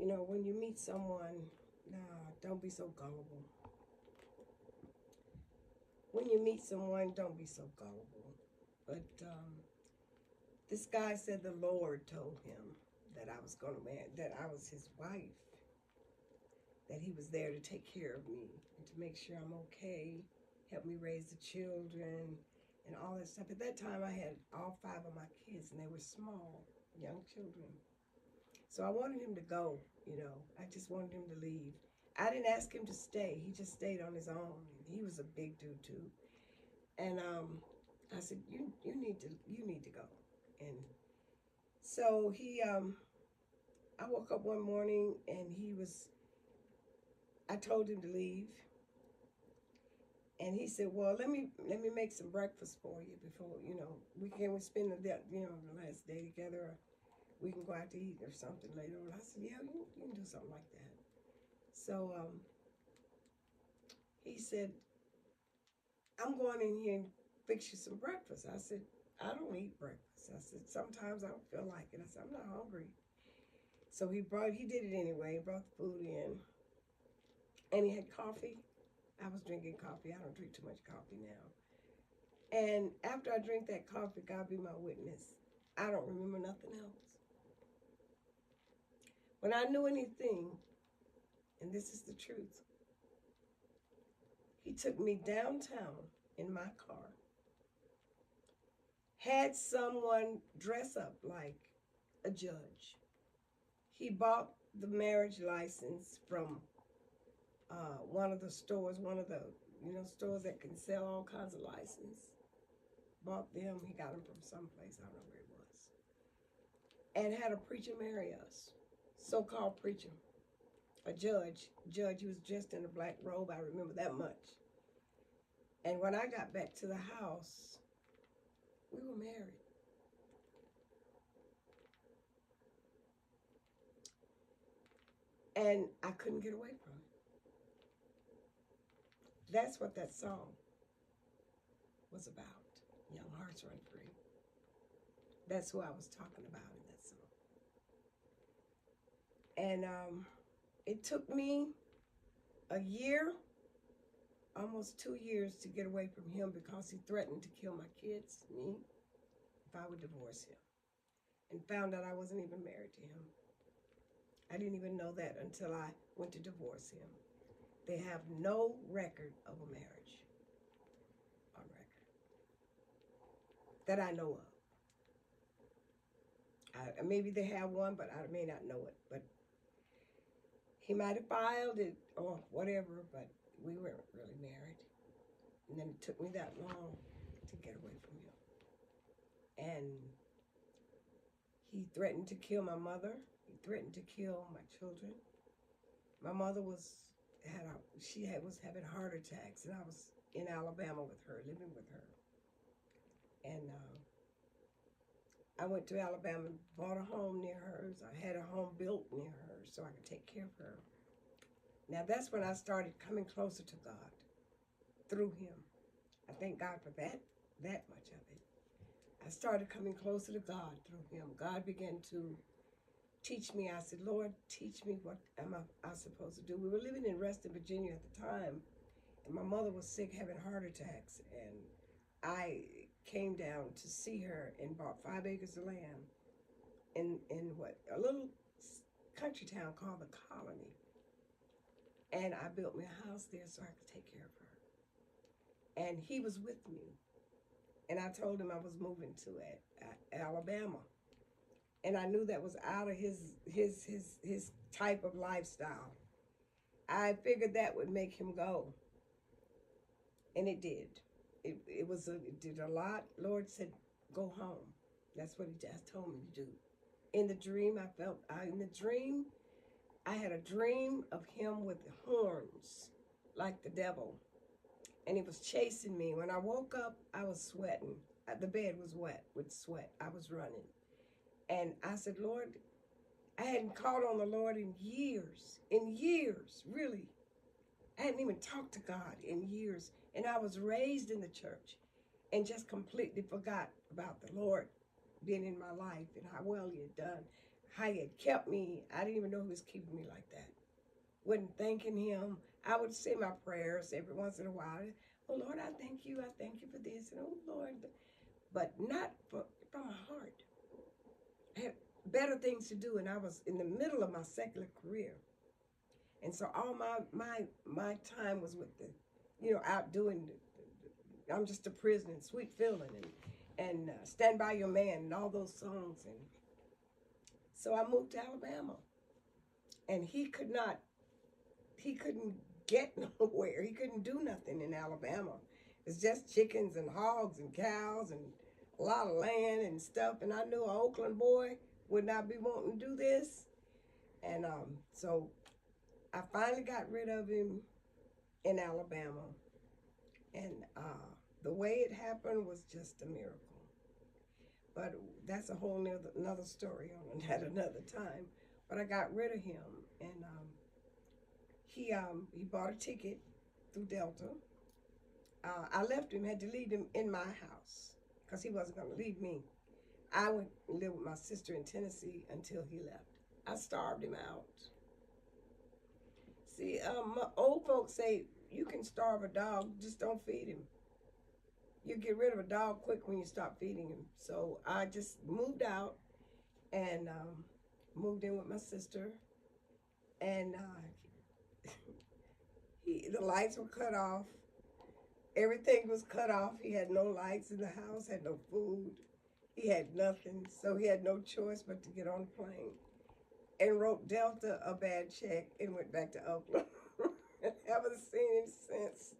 know, when you meet someone, nah, don't be so gullible. When you meet someone, don't be so gullible. But this guy said the Lord told him that I was going to marry, that I was his wife, that he was there to take care of me and to make sure I'm okay, help me raise the children and all that stuff. At that time, I had all 5 of my kids, and they were small, young children. So I wanted him to go, you know. I just wanted him to leave. I didn't ask him to stay. He just stayed on his own. He was a big dude too. And I said, you need to go. And so I woke up one morning and I told him to leave. And he said, well, let me make some breakfast for you before, you know, we spend the last day together, or we can go out to eat or something later on. I said, yeah, you can do something like that. So he said, I'm going in here and fix you some breakfast. I said, I don't eat breakfast. I said, sometimes I don't feel like it. I said, I'm not hungry. So he did it anyway. He brought the food in. And he had coffee. I was drinking coffee. I don't drink too much coffee now. And after I drink that coffee, God be my witness, I don't remember nothing else. When I knew anything, and this is the truth, he took me downtown in my car, had someone dress up like a judge. He bought the marriage license from one of the stores, one of the stores that can sell all kinds of license. Bought them. He got them from someplace. I don't know where it was. And had a preacher marry us. So-called preacher. A judge. Judge, he was dressed in a black robe. I remember that much. And when I got back to the house, we were married. And I couldn't get away from it. That's what that song was about. Young Hearts Run Free. That's who I was talking about in that song. And it took me a year, almost 2 years, to get away from him because he threatened to kill my kids, me, if I would divorce him. And found out I wasn't even married to him. I didn't even know that until I went to divorce him. They have no record of a marriage on record that I know of. Maybe they have one, but I may not know it. But he might have filed it or whatever, but we weren't really married. And then it took me that long to get away from him. And he threatened to kill my mother. He threatened to kill my children. My mother was having heart attacks, and I was in Alabama with her, living with her. And I went to Alabama and bought a home near hers. I had a home built near hers so I could take care of her. Now that's when I started coming closer to God through him. I thank God for that much of it. I started coming closer to God through him. God began to teach me. I said, Lord, teach me what am I supposed to do. We were living in Reston, Virginia at the time, and my mother was sick, having heart attacks, and I came down to see her and bought 5 acres of land in a little country town called the Colony. And I built me a house there so I could take care of her. And he was with me. And I told him I was moving to Alabama. And I knew that was out of his type of lifestyle. I figured that would make him go. And it did. It did a lot. Lord said, go home. That's what he just told me to do. In the dream, I had a dream of him with horns, like the devil. And he was chasing me. When I woke up, I was sweating. The bed was wet with sweat. I was running. And I said, Lord, I hadn't called on the Lord in years, really. I hadn't even talked to God in years. And I was raised in the church and just completely forgot about the Lord being in my life and how well he had done. how he had kept me. I didn't even know he was keeping me like that. Wasn't thanking him. I would say my prayers every once in a while. Oh, Lord, I thank you. I thank you for this. And, oh, Lord. But not from my heart. I had better things to do, and I was in the middle of my secular career. And so all my time was with the, out doing, I'm just a prisoner, sweet feeling, and Stand By Your Man, and all those songs. And so I moved to Alabama, and he couldn't get nowhere. He couldn't do nothing in Alabama. It's just chickens and hogs and cows and a lot of land and stuff. And I knew an Oakland boy would not be wanting to do this. And so I finally got rid of him in Alabama. And the way it happened was just a miracle. But that's a whole another story on that another time. But I got rid of him, and he bought a ticket through Delta. I left him, had to leave him in my house because he wasn't going to leave me. I went and lived with my sister in Tennessee until he left. I starved him out. See, old folks say you can starve a dog, just don't feed him. You get rid of a dog quick when you stop feeding him. So I just moved out and moved in with my sister. And the lights were cut off. Everything was cut off. He had no lights in the house, had no food. He had nothing. So he had no choice but to get on a plane and wrote Delta a bad check and went back to Oakland. Haven't seen him since.